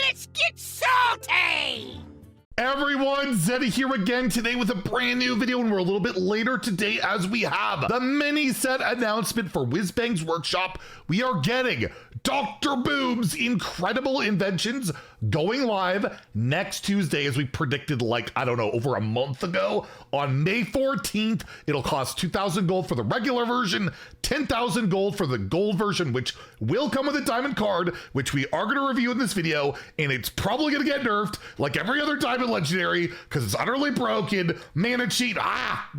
Let's get salty! Everyone, Zeddy here again today with a brand new video, and we're a little bit later today as we have the mini set announcement for Whizbang's workshop. We are getting Dr. Boom's incredible inventions going live next Tuesday, as we predicted, like, I don't know, over a month ago. On May 14th, it'll cost 2,000 gold for the regular version, 10,000 gold for the gold version, which will come with a diamond card, which we are going to review in this video, and it's probably going to get nerfed like every other diamond legendary because it's utterly broken. Mana cheat,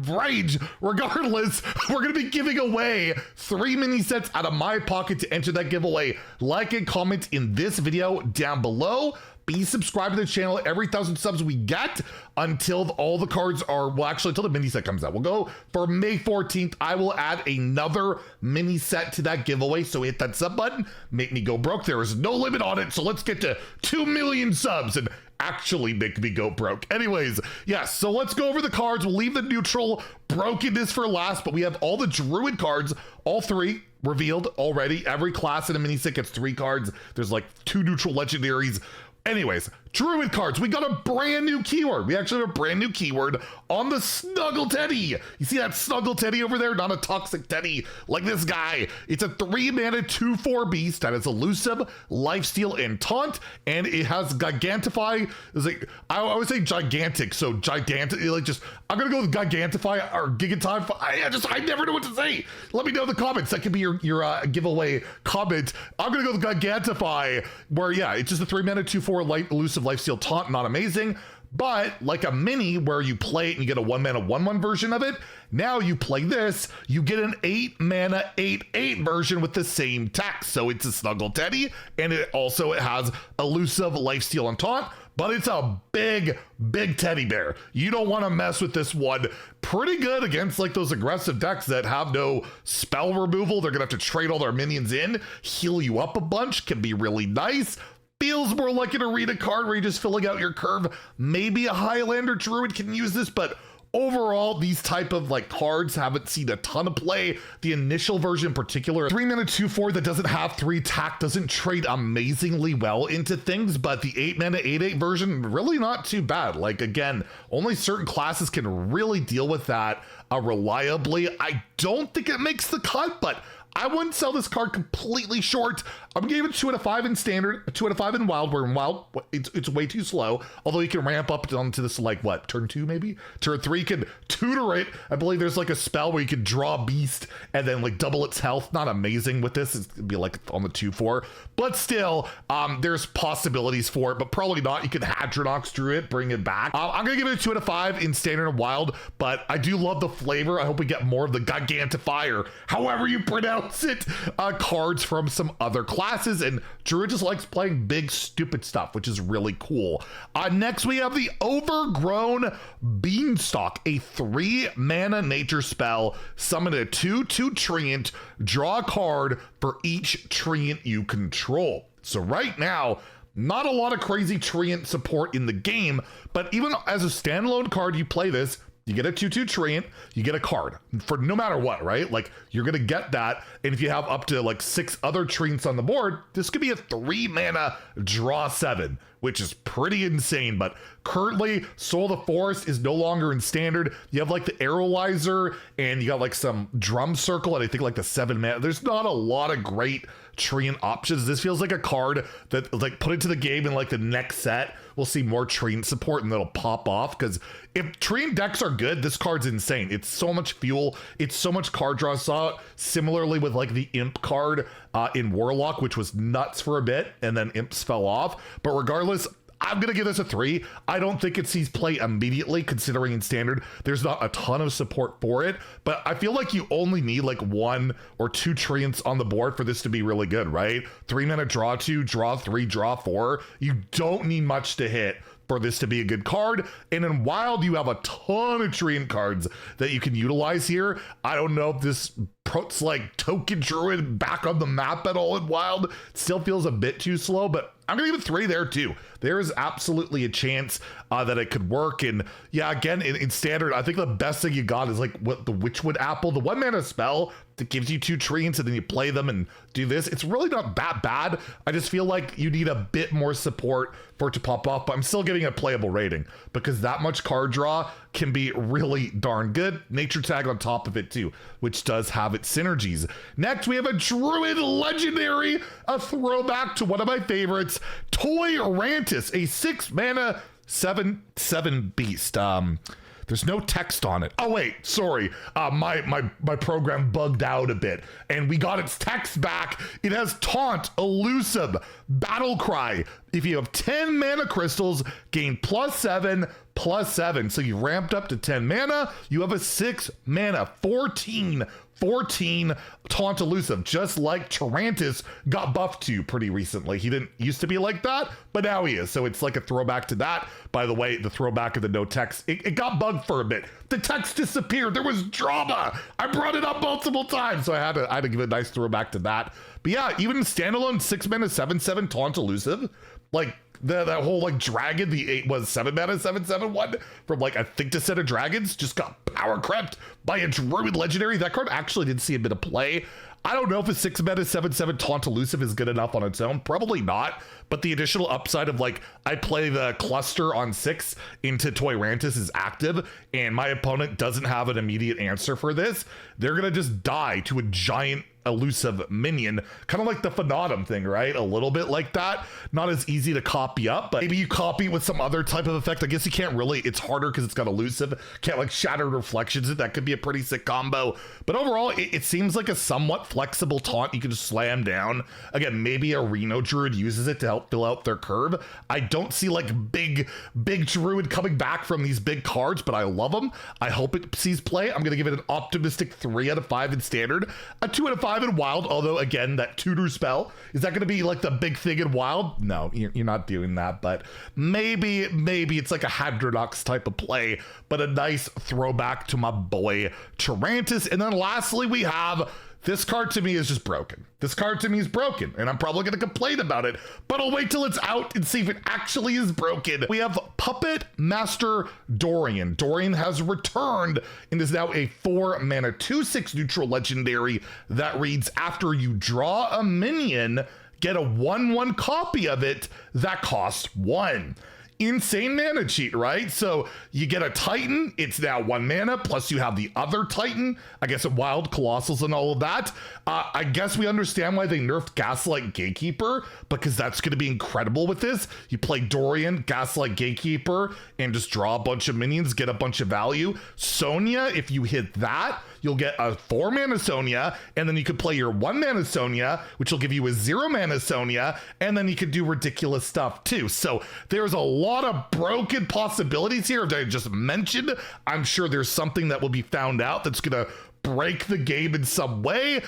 rage. Regardless, we're going to be giving away 3 mini sets out of my pocket. To enter that giveaway, like and comment in this video down below. Be subscribed to the channel. Every 1,000 subs we get until all the cards are, well, actually until the mini set comes out. We'll go for May 14th. I will add another mini set to that giveaway. So hit that sub button, make me go broke. There is no limit on it. So let's get to 2 million subs and actually make me go broke. Anyways, yes, so let's go over the cards. We'll leave the neutral brokenness for last, but we have all the druid cards, all 3 revealed already. Every class in a mini set gets 3 cards. There's like 2 neutral legendaries. Anyways, druid cards, we got a brand new keyword. We actually have a brand new keyword on the Snuggle Teddy. You see that Snuggle Teddy over there? Not a toxic teddy like this guy. It's a 3-mana 2/4 beast that is elusive, lifesteal, and taunt, and it has gigantify. It's like, I always say gigantic, so gigantic, like, just, I'm gonna go with gigantify or gigatify. I never know what to say. Let me know in the comments. That could be your giveaway comment. I'm gonna go with gigantify, where, yeah, it's just a 3-mana 2/4 elusive, lifesteal, taunt. Not amazing, but like a mini where you play it and you get a 1-mana 1/1 version of it. Now you play this, you get an 8-mana 8/8 version with the same text. So it's a Snuggle Teddy, and it has elusive, lifesteal, and taunt, but it's a big teddy bear. You don't want to mess with this one. Pretty good against like those aggressive decks that have no spell removal. They're gonna have to trade all their minions in, heal you up a bunch, can be really nice. Feels more like an arena card where you're just filling out your curve. Maybe a Highlander Druid can use this, but overall, these type of like cards haven't seen a ton of play. The initial version in particular, 3-mana 2/4 that doesn't have 3 tack, doesn't trade amazingly well into things, but the 8-mana 8/8 version, really not too bad. Like, again, only certain classes can really deal with that reliably. I don't think it makes the cut, but I wouldn't sell this card completely short. I'm gonna give it 2 out of 5 in standard, 2 out of 5 in wild, where in wild, it's way too slow. Although you can ramp up onto this, like, what, turn 2 maybe? Turn 3, you can tutor it. I believe there's like a spell where you can draw a beast and then like double its health. Not amazing with this. It's gonna be like on the 2/4. But still, there's possibilities for it, but probably not. You can Hadronox Druid, bring it back. I'm gonna give it a 2 out of 5 in standard and wild, but I do love the flavor. I hope we get more of the Gigantifier, however you pronounce it, cards from some other classes, and Druid just likes playing big stupid stuff, which is really cool. Next we have the Overgrown Beanstalk, a 3-mana nature spell. Summon a 2/2 treant, draw a card for each treant you control. So right now, not a lot of crazy treant support in the game, but even as a standalone card, you play this, you get a 2/2 treant, you get a card for no matter what, right? Like, you're gonna get that, and if you have up to like 6 other treants on the board, this could be a 3-mana draw 7, which is pretty insane. But currently, Soul of the Forest is no longer in standard. You have like the Arrowizer, and you got like some Drum Circle, and I think like the 7-mana. There's not a lot of great treant options. This feels like a card that, like, put into the game in like the next set, we'll see more treant support and that'll pop off, because if treant decks are good, this card's insane. It's so much fuel, it's so much card draw. I saw it similarly with like the Imp card in Warlock, which was nuts for a bit, and then Imps fell off. But regardless, I'm gonna give this a 3. I don't think it sees play immediately, considering in standard there's not a ton of support for it, but I feel like you only need like 1 or 2 treants on the board for this to be really good, right? 3-mana draw 2, draw 3, draw 4. You don't need much to hit for this to be a good card. And in wild, you have a ton of treant cards that you can utilize here. I don't know if this puts like Token Druid back on the map at all in Wild. It still feels a bit too slow, but I'm gonna give it 3 there too. There is absolutely a chance that it could work. And yeah, again, in standard, I think the best thing you got is like what the Witchwood Apple, the 1 mana spell that gives you 2 treants and then you play them and do this. It's really not that bad. I just feel like you need a bit more support for it to pop off, but I'm still giving it a playable rating because that much card draw can be really darn good. Nature Tag on top of it too, which does have its synergies. Next, we have a Druid Legendary, a throwback to one of my favorites, Toyrantis, a 6 mana 7/7 beast. There's no text on it. Oh wait, sorry. My program bugged out a bit and we got its text back. It has Taunt, Elusive, Battle Cry. If you have 10 mana crystals, gain +7/+7. So you ramped up to 10 mana. You have a 6 mana, 14 Taunt Elusive, just like Toyrantis got buffed to pretty recently. He didn't used to be like that, but now he is. So it's like a throwback to that. By the way, the throwback of the no text, it got bugged for a bit. The text disappeared. There was drama. I brought it up multiple times, so I had to give a nice throwback to that. But yeah, even standalone 6 mana 7/7 Taunt Elusive, like that whole like dragon, the 8 was 7 mana 7/7 one from like I think the set of dragons just got power crept by a Druid Legendary. That card actually did see a bit of play. I don't know if a 6 mana 7/7 Taunt Elusive is good enough on its own. Probably not. But the additional upside of like I play the cluster on 6 into Toyrantis is active, and my opponent doesn't have an immediate answer for this. They're gonna just die to a giant elusive minion, kind of like the Phenatum thing, right? A little bit like that. Not as easy to copy up, but maybe you copy it with some other type of effect. I guess you can't really, it's harder because it's got elusive. Can't like Shattered Reflections. That could be a pretty sick combo. But overall, it seems like a somewhat flexible taunt you can just slam down. Again, maybe a Reno Druid uses it to help fill out their curve. I don't see like big Druid coming back from these big cards, but I love them. I hope it sees play. I'm going to give it an optimistic 3 out of 5 in standard, a 2 out of 5 in Wild, although again, that tutor spell, is that going to be like the big thing in Wild? No, you're not doing that, but maybe it's like a Hadronox type of play, but a nice throwback to my boy Toyrantis. And then lastly, we have this card. To me is just broken. This card to me is broken, and I'm probably going to complain about it, but I'll wait till it's out and see if it actually is broken. We have Puppetmaster Dorian. Dorian has returned and is now a 4 mana 2/6 neutral legendary that reads, after you draw a minion, get a 1/1 copy of it that costs 1. Insane mana cheat, right? So you get a Titan, it's now 1 mana, plus you have the other Titan, I guess a Wild Colossals and all of that. I guess we understand why they nerfed Gaslight Gatekeeper, because that's going to be incredible with this. You play Dorian, Gaslight Gatekeeper, and just draw a bunch of minions, get a bunch of value. Sonya, if you hit that, you'll get a 4 mana Sonya, and then you could play your 1 mana Sonya, which will give you a 0 mana Sonya, and then you could do ridiculous stuff too. So there's a lot of broken possibilities here that I just mentioned. I'm sure there's something that will be found out that's gonna break the game in some way.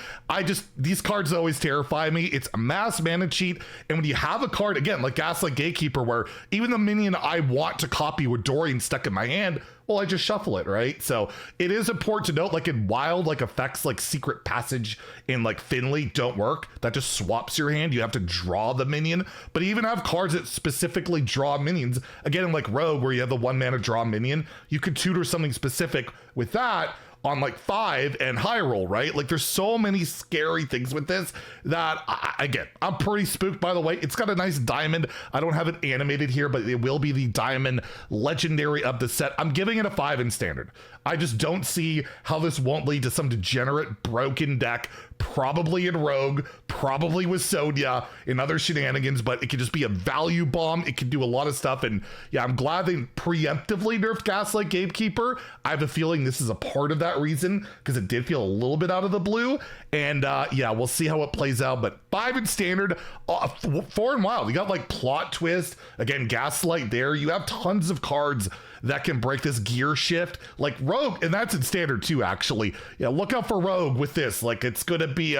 These cards always terrify me. It's a mass mana cheat, and when you have a card, again, like Gaslight Gatekeeper, where even the minion I want to copy with Dorian stuck in my hand, well, I just shuffle it, right? So it is important to note, like in Wild, like effects like Secret Passage and like Finley don't work. That just swaps your hand. You have to draw the minion, but you even have cards that specifically draw minions. Again, in like Rogue, where you have the 1 mana draw minion, you could tutor something specific with that on like 5 and high roll, right? Like there's so many scary things with this that again, I'm pretty spooked. By the way, it's got a nice diamond. I don't have it animated here, but it will be the diamond legendary of the set. I'm giving it a 5 in standard. I just don't see how this won't lead to some degenerate broken deck, probably in Rogue, probably with Sonya and other shenanigans, but it could just be a value bomb. It can do a lot of stuff. And yeah, I'm glad they preemptively nerfed Gaslight Gatekeeper. I have a feeling this is a part of that reason, because it did feel a little bit out of the blue. And yeah, we'll see how it plays out. But 5 in standard, 4 in Wild. You got like Plot Twist, again, Gaslight there. You have tons of cards that can break this gear shift, like Rogue, and that's in standard too, actually. Yeah, look out for Rogue with this. Like, it's going to be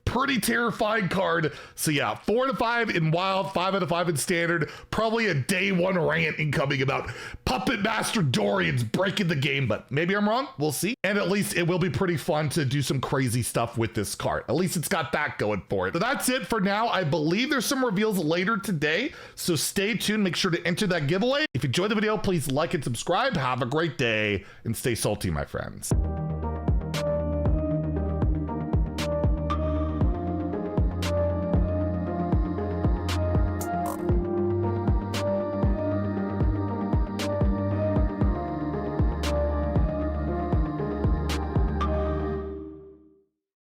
Pretty terrifying card. So yeah, 4 out of 5 in wild, 5 out of 5 in standard. Probably a day one rant incoming about Master Dorian's breaking the game, but maybe I'm wrong. We'll see. And at least it will be pretty fun to do some crazy stuff with this card. At least it's got that going for it. So that's it for now. I believe there's some reveals later today, so stay tuned. Make sure to enter that giveaway. If you enjoyed the video, please like and subscribe. Have a great day and stay salty, my friends.